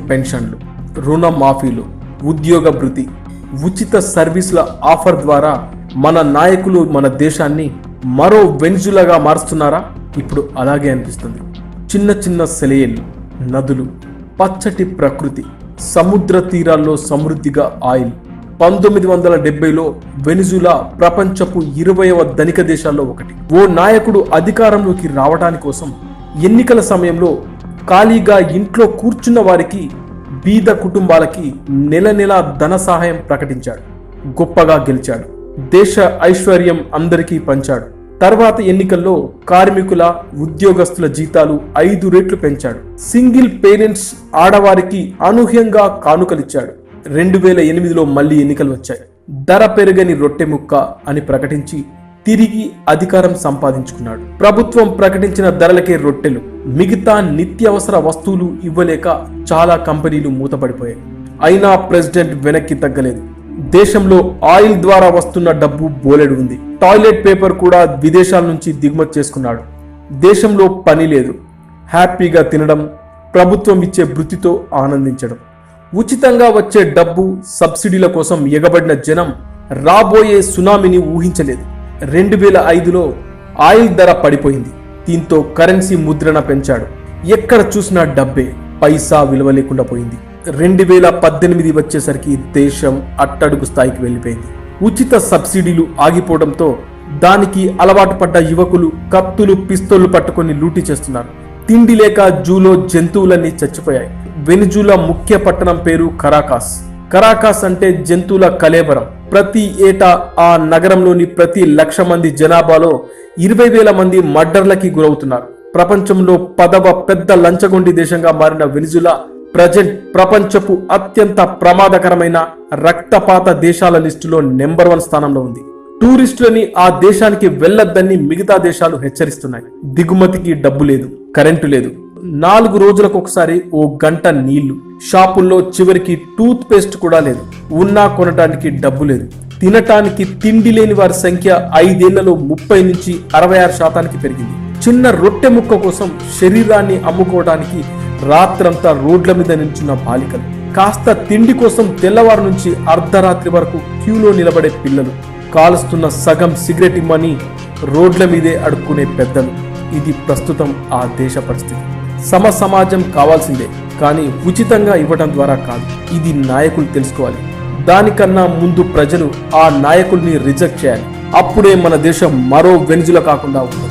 పెన్షన్లు, రుణ మాఫీలు, ఉద్యోగ భృతి, ఉచిత సర్వీసుల ఆఫర్ ద్వారా మన నాయకులు మన దేశాన్ని మరో వెనిజులాగా మారుస్తున్నారా? ఇప్పుడు అలాగే అనిపిస్తుంది. చిన్న చిన్న సెలయేళ్ళు, నదులు, పచ్చటి ప్రకృతి, సముద్ర తీరాల్లో సమృద్ధిగా ఆయిల్. 1970లో వెనిజులా ప్రపంచపు 20వ ధనిక దేశాల్లో ఒకటి. ఓ నాయకుడు అధికారంలోకి రావడానికి కోసం ఎన్నికల సమయంలో ఖాళీగా ఇంట్లో కూర్చున్న వారికి, బీద కుటుంబాలకి నెల నెల ధన సహాయం ప్రకటించాడు. గొప్పగా గెలిచాడు. దేశ ఐశ్వర్యం అందరికీ పంచాడు. తర్వాత ఎన్నికల్లో కార్మికుల, ఉద్యోగస్తుల జీతాలు 5 రెట్లు పెంచాడు. సింగిల్ పేరెంట్స్ ఆడవారికి అనూహ్యంగా కానుకలిచ్చాడు. 2008లో మళ్లీ ఎన్నికలు వచ్చాయి. ధర పెరగని రొట్టె ముక్క అని ప్రకటించి తిరిగి అధికారం సంపాదించుకున్నాడు. ప్రభుత్వం ప్రకటించిన ధరలకే రొట్టెలు, మిగతా నిత్యావసర వస్తువులు ఇవ్వలేక చాలా కంపెనీలు మూతపడిపోయాయి. అయినా ప్రెసిడెంట్ వెనక్కి తగ్గలేదు. దేశంలో ఆయిల్ ద్వారా వస్తున్న డబ్బు బోలెడు ఉంది. టాయిలెట్ పేపర్ కూడా విదేశాల నుంచి దిగుమతి చేసుకున్నాడు. దేశంలో పని లేదు. హ్యాపీగా తినడం, ప్రభుత్వం ఇచ్చే భృతితో ఆనందించడం. ఉచితంగా వచ్చే డబ్బు, సబ్సిడీల కోసం ఎగబడిన జనం రాబోయే సునామీని ఊహించలేదు. 2005లో ఆయిల్ ధర పడిపోయింది. దీంతో కరెన్సీ ముద్రణ పెంచాడు. ఎక్కడ చూసినా డబ్బే, పైసా విలువ లేకుండా పోయింది. 2018 వచ్చేసరికి దేశం అట్టడుగు స్థాయికి వెళ్ళిపోయింది. ఉచిత సబ్సిడీలు ఆగిపోవడంతో దానికి అలవాటు పడ్డ యువకులు కత్తులు, పిస్తోళ్లు పట్టుకొని లూటీ చేస్తున్నారు. తిండి లేక జూలో జంతువులన్నీ చచ్చిపోయాయి. వెనిజులా ముఖ్య పట్టణం పేరు కరాకాస్. కరాకాస్ అంటే జంతువుల కలేబరం. ప్రతి ఏటా ఆ నగరంలోని ప్రతి 1,00,000 మంది జనాభాలో 20,000 మంది మర్డర్లకి గురవుతున్నారు. ప్రపంచంలో 10వ పెద్ద లంచగొండి దేశంగా మారిన వెనిజులా ప్రజెంట్ ప్రపంచపు అత్యంత ప్రమాదకరమైన రక్తపాత దేశాల లిస్టులో నెంబర్ 1 స్థానంలో ఉంది. టూరిస్టులని ఆ దేశానికి వెళ్లొద్దని మిగతా దేశాలు హెచ్చరిస్తున్నాయి. దిగుమతికి డబ్బు లేదు, కరెంటు లేదు. 4 రోజులకు ఒకసారి ఓ గంట నీళ్లు. షాపుల్లో చివరికి టూత్ పేస్ట్ కూడా లేదు. ఉన్నా కొనటానికి డబ్బు లేదు. తినటానికి తిండి లేని వారి సంఖ్య 5 ఏళ్లలో 30 నుంచి 66% పెరిగింది. చిన్న రొట్టె ముక్క కోసం శరీరాన్ని అమ్ముకోవడానికి రాత్రంతా రోడ్ల మీద నిల్చున్న బాలికలు, కాస్త తిండి కోసం తెల్లవారు నుంచి అర్ధరాత్రి వరకు క్యూలో నిలబడే పిల్లలు, కాలుస్తున్న సగం సిగరెట్ ఇమ్మని రోడ్ల మీదే అడుక్కునే పెద్దలు. ఇది ప్రస్తుతం ఆ దేశ పరిస్థితి. సమాజం కావాల్సిందే, కానీ ఉచితంగా ఇవ్వడం ద్వారా కాదు. ఇది నాయకులు తెలుసుకోవాలి. దానికన్నా ముందు ప్రజలు ఆ నాయకుల్ని రిజెక్ట్ చేయాలి. అప్పుడే మన దేశం మరో వెనిజులా కాకుండా ఉంటుంది.